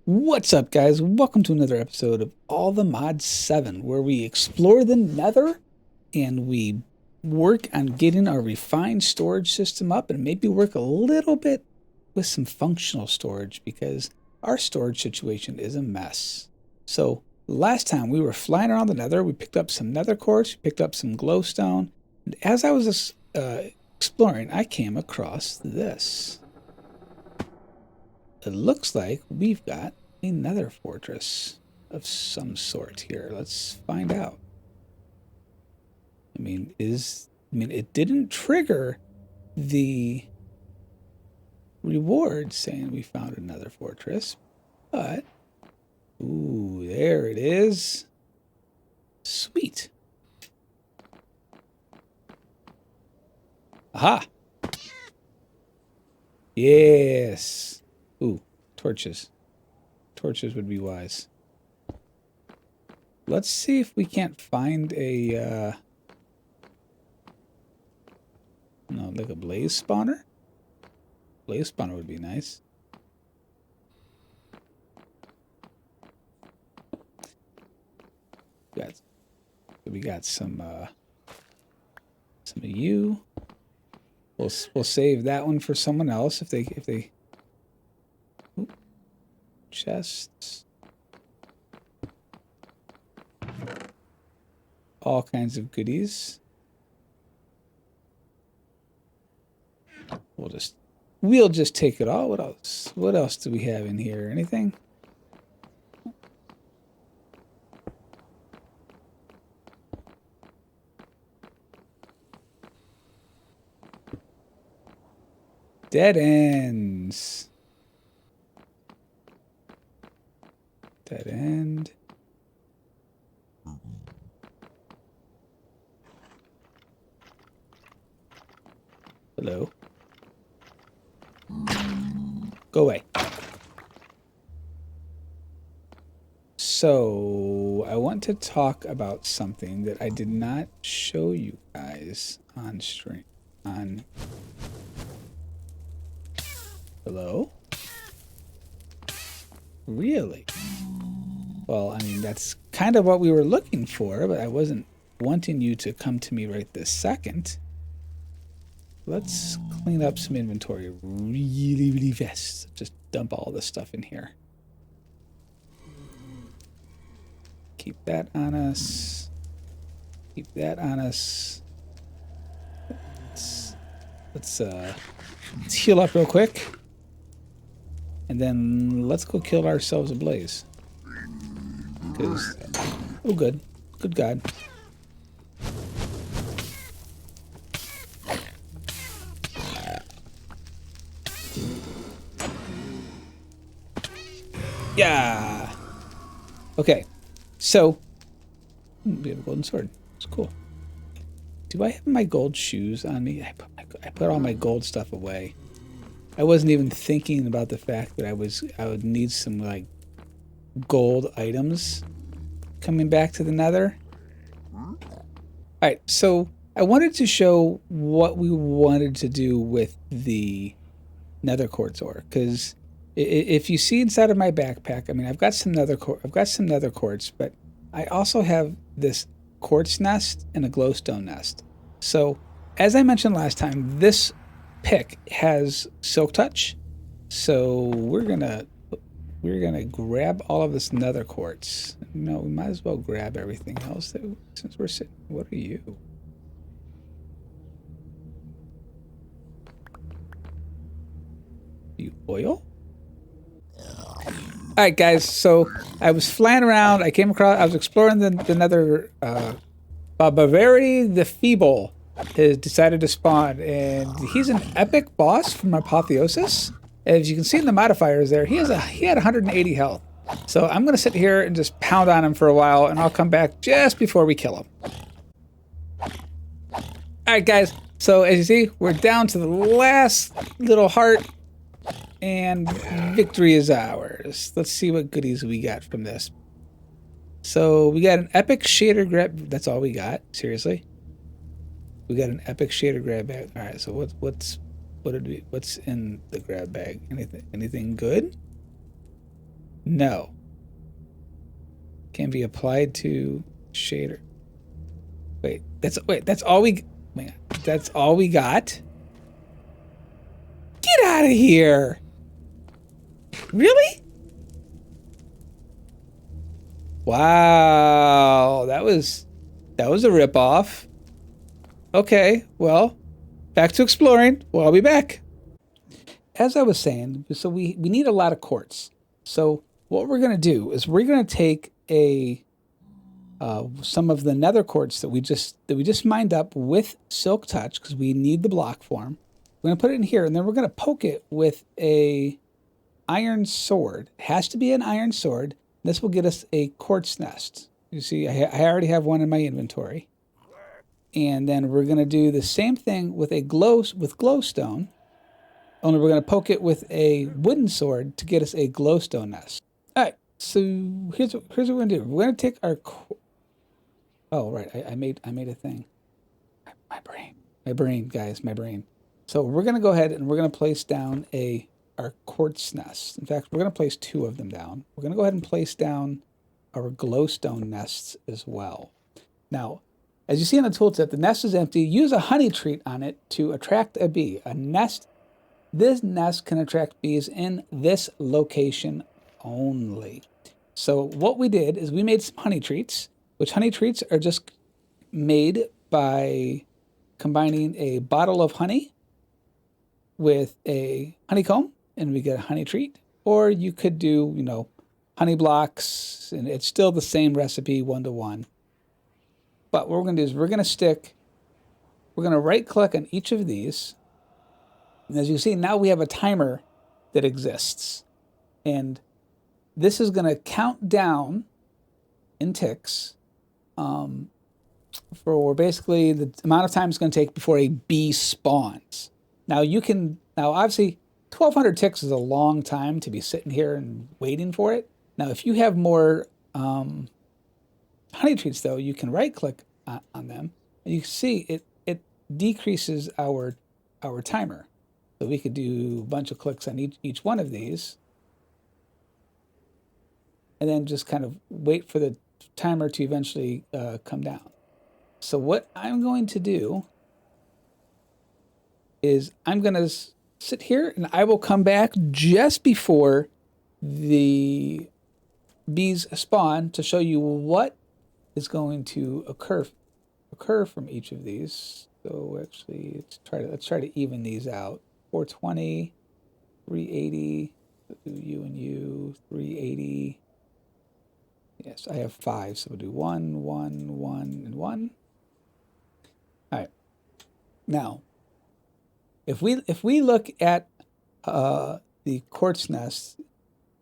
What's up, guys? Welcome to another episode of All the Mods 7, where we explore the Nether and we work on getting our refined storage system up and maybe work a little bit with some functional storage because our storage situation is a mess. So last time we were flying around the Nether, we picked up some Nether quartz, we picked up some glowstone, and as I was exploring, I came across this. It looks like we've got a nether fortress of some sort here. Let's find out. It didn't trigger the reward saying we found another fortress, but ooh, there it is. Sweet. Aha. Yes. Ooh, torches. Torches would be wise. Let's see if we can't find a, like a blaze spawner. Blaze spawner would be nice. We got some of you. We'll save that one for someone else if they. Ooh, chests. All kinds of goodies. We'll just take it all. What else? What else do we have in here? Anything? Dead ends. Dead end. Hello. Go away. So, I want to talk about something that I did not show you guys on stream. Hello? Really? Well, I mean, that's kind of what we were looking for, but I wasn't wanting you to come to me right this second. Let's clean up some inventory really fast. Just dump all this stuff in here. Keep that on us. Keep that on us. Let's heal up real quick. And then let's go kill ourselves a blaze. Because, oh good. Good God. Yeah. Okay. So, we have a golden sword. It's cool. Do I have my gold shoes on me? I put all my gold stuff away. I wasn't even thinking about the fact that I would need some like gold items coming back to the Nether. All right, so I wanted to show what we wanted to do with the Nether quartz ore, because if you see inside of my backpack, I mean, I've got some Nether quartz, but I also have this quartz nest and a glowstone nest. So, as I mentioned last time, this pick has silk touch, so we're gonna grab all of this Nether quartz. No, we might as well grab everything else since we're sitting. What are you? You oil? All right, guys. So I was flying around. I was exploring the Nether. Bavari the Feeble has decided to spawn, and he's an epic boss from Apotheosis. As you can see in the modifiers there, he had 180 health. So I'm gonna sit here and just pound on him for a while, and I'll come back just before we kill him. All right, guys. So as you see, we're down to the last little heart. And victory is ours. Let's see what goodies we got from this. So we got an epic shader grab. That's all we got. Seriously, we got an epic shader grab bag. All right. So what's in the grab bag? Anything good? No. Can be applied to shader. That's all we wait, that's all we got? Get out of here. Really? Wow. That was a ripoff. Okay, well, back to exploring. Well, I'll be back. As I was saying, so we need a lot of quartz. So what we're gonna do is we're gonna take a some of the nether quartz that we just mined up with silk touch because we need the block form. We're gonna put it in here, and then we're gonna poke it with a iron sword. It has to be an iron sword. This will get us a quartz nest. You see, I already have one in my inventory. And then we're gonna do the same thing with glowstone. Only we're gonna poke it with a wooden sword to get us a glowstone nest. All right. So here's what we're gonna do. We're gonna take our. Oh right, I made a thing. My brain, guys, my brain. So we're gonna go ahead and we're gonna place down our quartz nest. In fact, we're gonna place two of them down. We're gonna go ahead and place down our glowstone nests as well. Now, as you see on the tooltip, the nest is empty. Use a honey treat on it to attract a bee. This nest can attract bees in this location only. So what we did is we made some honey treats, which honey treats are just made by combining a bottle of honey with a honeycomb, and we get a honey treat. Or you could do, honey blocks, and it's still the same recipe, 1-to-1. But what we're going to do is we're going to right click on each of these. And as you see, now we have a timer that exists. And this is going to count down in ticks for basically the amount of time it's going to take before a bee spawns. Now obviously 1,200 ticks is a long time to be sitting here and waiting for it. Now, if you have more honey treats, though, you can right click on them, and you can see it decreases our timer. So we could do a bunch of clicks on each one of these, and then just kind of wait for the timer to eventually come down. So what I'm going to do is I'm going to sit here, and I will come back just before the bees spawn to show you what is going to occur from each of these. So actually, let's try to even these out. 420, 380, you and you, 380. Yes, I have 5, so we'll do 1, 1, 1, and 1. All right. Now, if we look at the quartz nest,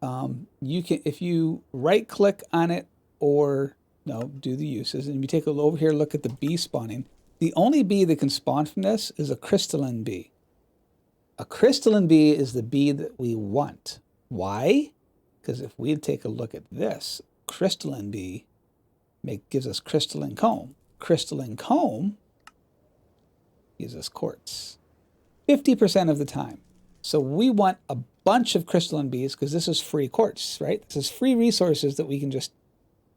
you can, if you right click on it or do the uses, and you take a look over here, look at the bee spawning. The only bee that can spawn from this is a crystalline bee. A crystalline bee is the bee that we want. Why? Because if we take a look at this, crystalline bee gives us crystalline comb. Crystalline comb gives us quartz 50% of the time. So we want a bunch of crystalline bees because this is free quartz, right? This is free resources that we can just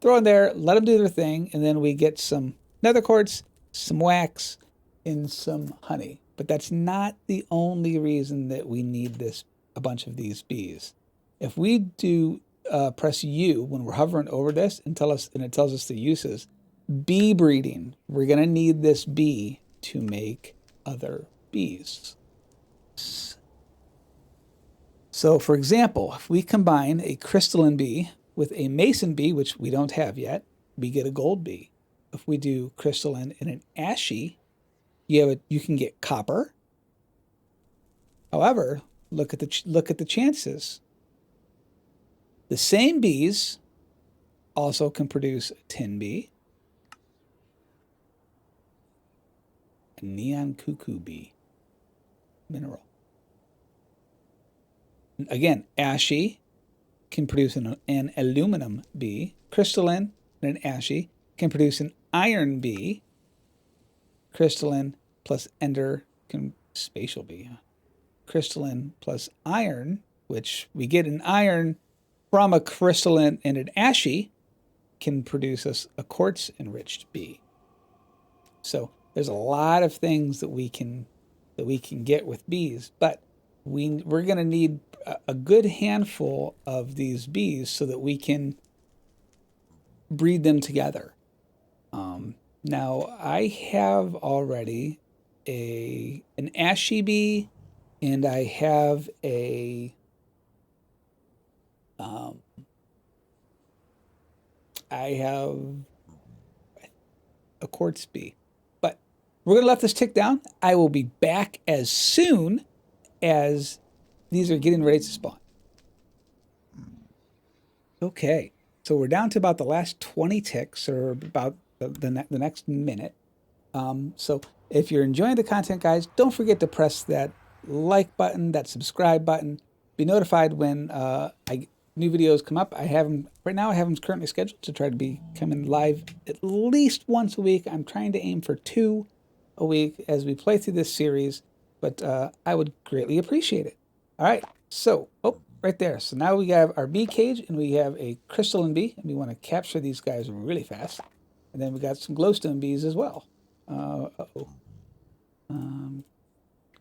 throw in there, let them do their thing, and then we get some nether quartz, some wax, and some honey. But that's not the only reason that we need a bunch of these bees. If we do press U when we're hovering over this and it tells us the uses, bee breeding, we're going to need this bee to make other bees. So for example, if we combine a crystalline bee with a mason bee, which we don't have yet, we get a gold bee. If we do crystalline and an ashy, you can get copper. However, look at the chances. The same bees also can produce a tin bee, a neon cuckoo bee mineral. Again, ashy can produce an aluminum bee. Crystalline and an ashy can produce an iron bee. Crystalline plus ender can spatial bee. Crystalline plus iron, which we get an iron from a crystalline and an ashy can produce us a quartz enriched bee. So there's a lot of things that we can get with bees, but we're going to need a good handful of these bees so that we can breed them together. Now I have already an ashy bee, and I have a quartz bee. But we're gonna let this tick down. I will be back as soon as these are getting ready to spawn. Okay, so we're down to about the last 20 ticks, or about the next minute. So if you're enjoying the content, guys, don't forget to press that like button, that subscribe button. Be notified when new videos come up. I have them right now. I have them currently scheduled to try to be coming live at least once a week. I'm trying to aim for 2 a week as we play through this series, but I would greatly appreciate it. All right, so right there. So now we have our bee cage, and we have a crystalline bee, and we want to capture these guys really fast. And then we got some glowstone bees as well. Uh-oh.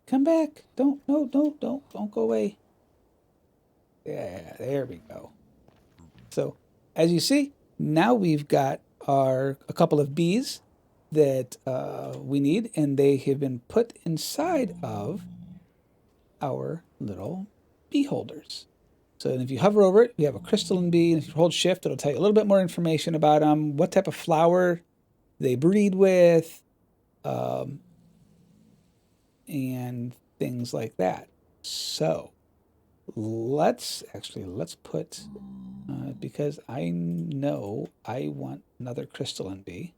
Come back. Don't go away. Yeah, there we go. So as you see, now we've got a couple of bees that we need, and they have been put inside of our little bee holders. So if you hover over it, we have a crystalline bee, and if you hold shift, it'll tell you a little bit more information about them, what type of flower they breed with, and things like that. So let's put, because I know I want another crystalline bee,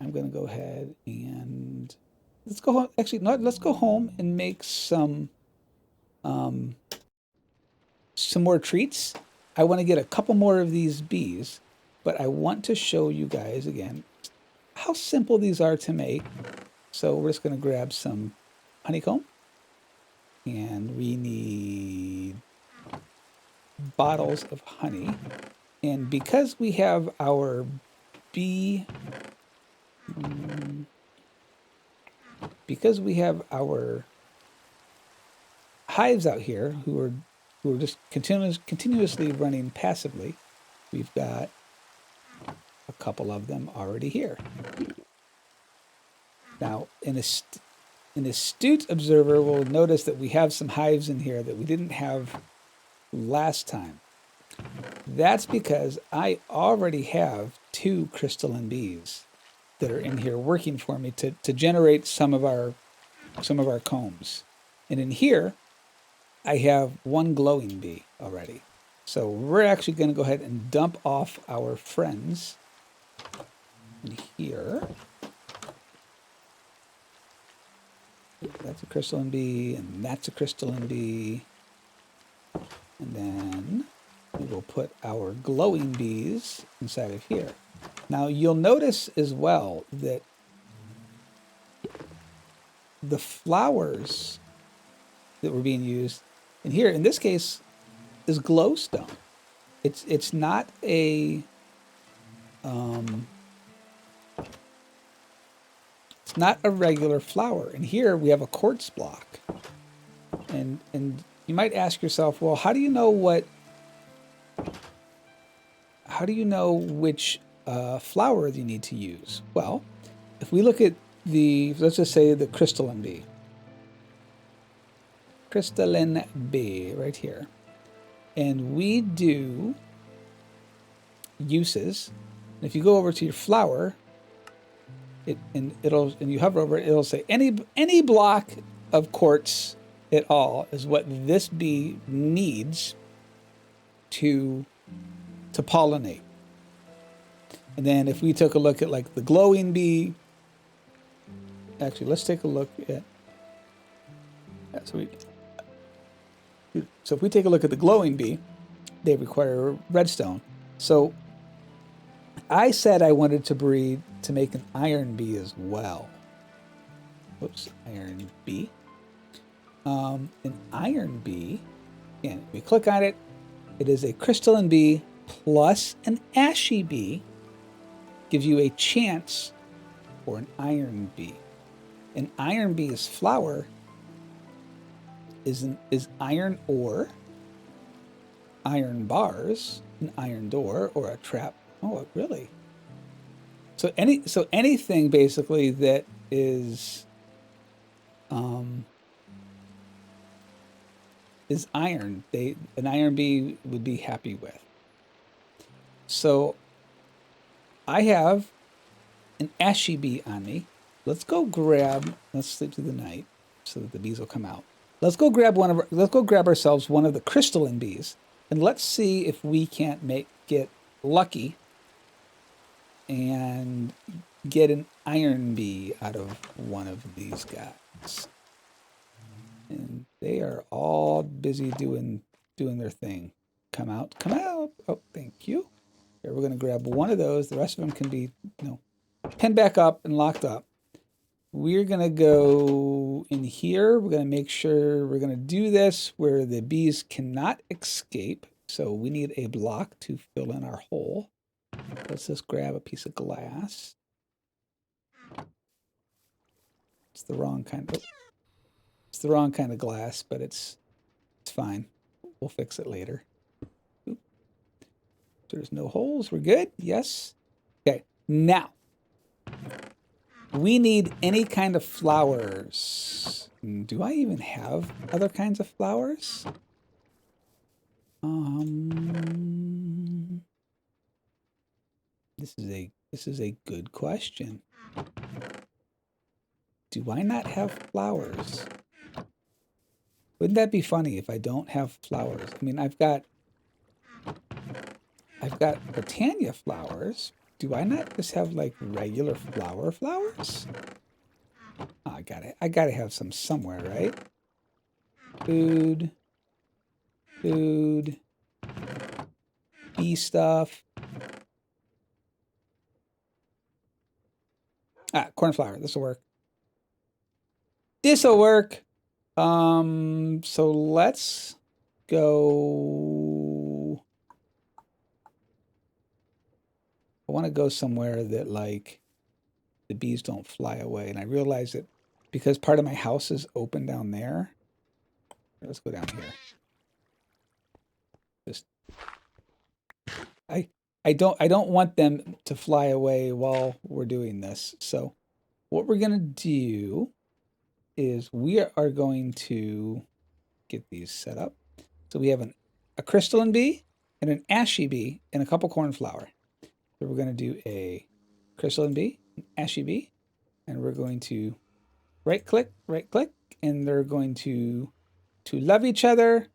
I'm going to go ahead and let's go home. Actually, no, let's go home and make some more treats. I want to get a couple more of these bees, but I want to show you guys again how simple these are to make. So we're just going to grab some honeycomb, and we need bottles of honey. And because we have our bee, because we have our hives out here who are just continuously running passively, we've got a couple of them already here. Now, an astute observer will notice that we have some hives in here that we didn't have last time. That's because I already have 2 crystalline bees that are in here working for me to generate some of our combs. And in here, I have 1 glowing bee already. So we're actually going to go ahead and dump off our friends in here. That's a crystalline bee, and that's a crystalline bee. And then we will put our glowing bees inside of here. Now you'll notice as well that the flowers that were being used in here, in this case, is glowstone. It's not a it's not a regular flower. And here we have a quartz block. And you might ask yourself, well, how do you know which flower you need to use? Well, if we look at let's just say the crystalline bee right here, and we do uses. And if you go over to your flower, and you hover over it, it'll say any block of quartz at all is what this bee needs to pollinate. And then if we took a look at like the glowing bee, actually let's take a look at so if we take a look at the glowing bee, they require redstone. So I said I wanted to make an iron bee as well. Oops, iron bee. An iron bee, and we click on it, It is a crystalline bee plus an ashy bee. Gives you a chance for an iron bee. An iron bee's flower is iron ore, iron bars, an iron door, or a trap. Oh, really? So anything basically that is iron, an iron bee would be happy with. So I have an ashy bee on me. Let's go grab. Let's sleep through the night so that the bees will come out. Let's go grab ourselves one of the crystalline bees, and let's see if we can't get lucky and get an iron bee out of one of these guys. And they are all busy doing their thing. Come out, come out. Oh, thank you. Here, we're gonna grab one of those. The rest of them can be, pinned back up and locked up. We're gonna go in here. We're gonna make sure we're gonna do this where the bees cannot escape. So we need a block to fill in our hole. Let's just grab a piece of glass. It's the wrong kind of, it's the wrong kind of glass, but it's fine. We'll fix it later. Oop. There's no holes. We're good. Yes. Okay. Now we need any kind of flowers. Do I even have other kinds of flowers? This is a good question. Do I not have flowers? Wouldn't that be funny if I don't have flowers? I mean, I've got Britannia flowers. Do I not just have like regular flowers? Oh, I gotta have some somewhere, right? Food, bee stuff. Ah, cornflower. This will work. This'll work. So let's go. I want to go somewhere that like the bees don't fly away. And I realize that because part of my house is open down there. Let's go down here. Just I don't want them to fly away while we're doing this. So what we're gonna do is we are going to get these set up. So we have a crystalline bee and an ashy bee and a couple cornflower. So we're going to do a crystalline bee, an ashy bee, and we're going to right click, and they're going to love each other.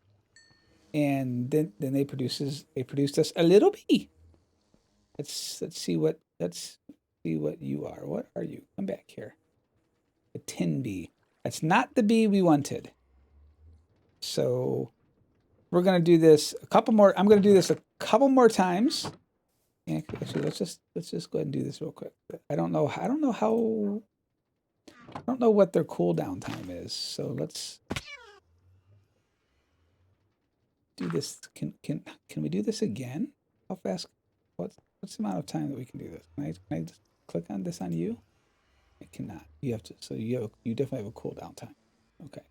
And then they produced us a little bee. Let's see what you are. What are you? Come back here. A tin bee. That's not the bee we wanted. So we're gonna do this a couple more. I'm gonna do this a couple more times. Actually, let's just go ahead and do this real quick. I don't know what their cooldown time is. So let's do this. Can we do this again? How fast? What's the amount of time that we can do this? Can I just click on this on you? I cannot. You have to. So you definitely have a cooldown time. Okay.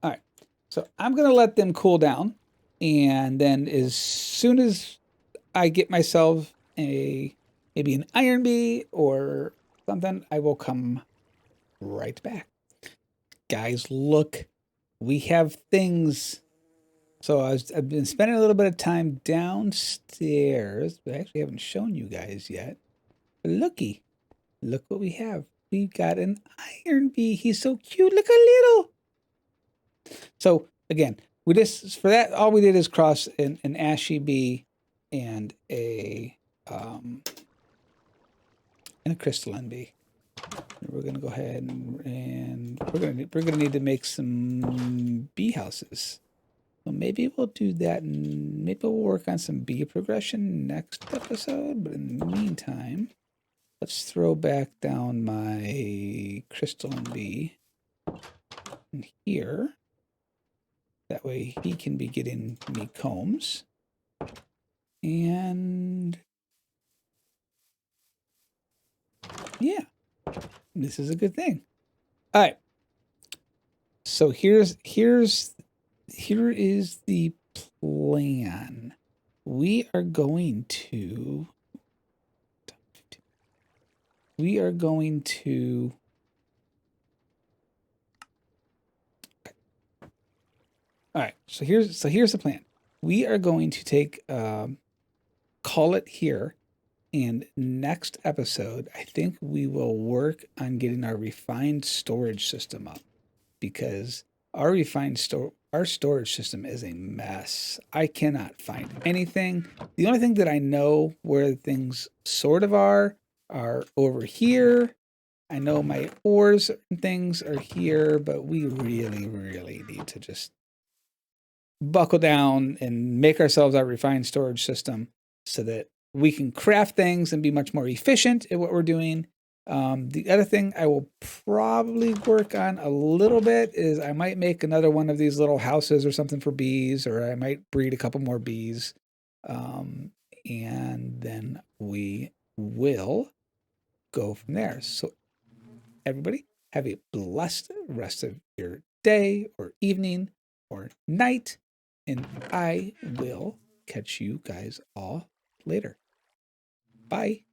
All right. So I'm gonna let them cool down, and then as soon as I get myself maybe an iron bee or something, I will come right back. Guys, look, we have things. So I've been spending a little bit of time downstairs, but I actually haven't shown you guys yet. But look what we have. We got an iron bee. He's so cute. Look how little. So again, for that, all we did is cross an ashy bee and a crystalline bee. We're gonna go ahead and we're gonna need to make some bee houses. So maybe we'll do that, and maybe we'll work on some bee progression next episode. But in the meantime, let's throw back down my crystalline bee in here. That way he can be getting me combs. And yeah, this is a good thing. All right. So here is the plan. We are going to all right, so here's the plan. We are going to take call it here, and next episode I think we will work on getting our refined storage system up, because our storage system is a mess. I cannot find anything. The only thing that I know where things sort of are over here. I know my ores and things are here, but we really, really need to just buckle down and make ourselves our refined storage system so that we can craft things and be much more efficient at what we're doing. The other thing I will probably work on a little bit is I might make another one of these little houses or something for bees, or I might breed a couple more bees. And then we will go from there. So everybody, have a blessed rest of your day or evening or night, and I will catch you guys all later. Bye.